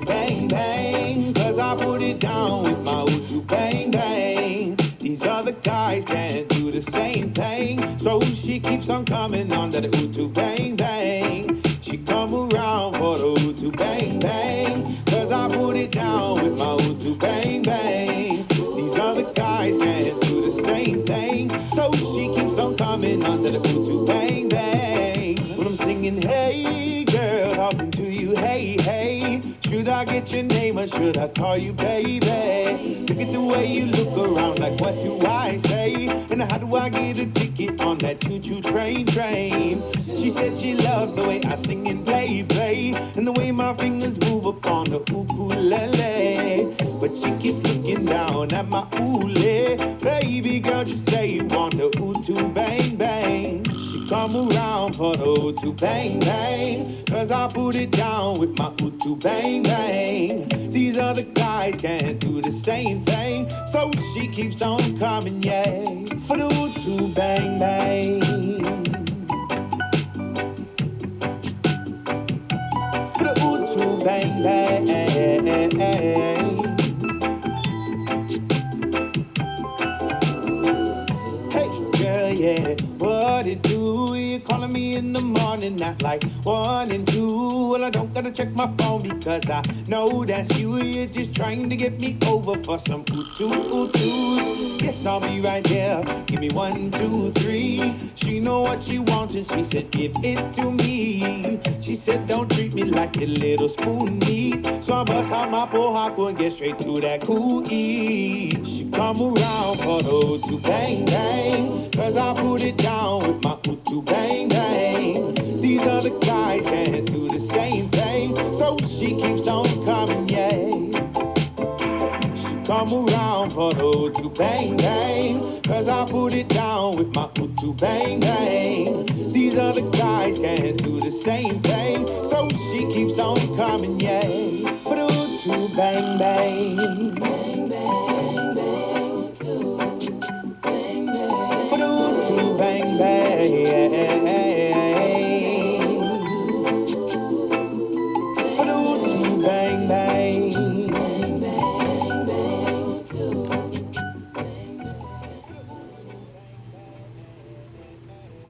Utu bang bang, cause I put it down with my Utu bang bang. These other guys can't do the same thing, so she keeps on coming on that Utu bang bang. She come around for the Utu bang bang, cause I put it down with my Utu bang bang. These other guys can't do the same thing, so she keeps on coming on that Utu bang bang. When I'm singing, hey girl, talking to you, hey, hey, should I get your name or should I call you baby? Look at the way you look around, like what do I say? And how do I get a ticket on that choo-choo train? She said she loves the way I sing and play, and the way my fingers move upon the ukulele. But she keeps looking down at my ule. Baby girl, just say you want the Utu bang bang. She come around for the Utu bang bang, cause I put it down with my Utu bang bang. These other guys can't do the same thing, so she keeps on coming, yeah, for the Utu bang bang. For the Utu bang bang. Hey girl, yeah, what it do? You calling me in the morning, not like 1 and 2. Well, I don't gotta check my phone because I know that's you. You're just trying to get me over for some utus. Yes, I'll be right there. Give me 1, 2, 3. She know what she wants and she said, give it to me. She said, don't treat me like a little spoon meat. So I bust out my pohaku and get straight to that cookie. She come around for the Utu bang bang, cause I put it down with my Utu bang bang. These other guys can't do the same thing, so she keeps on coming, yeah. She come around for the Utu bang bang, cause I put it down with my Utu bang bang. These other guys can't do the same thing, so she keeps on coming, yeah. For the Utu bang bang.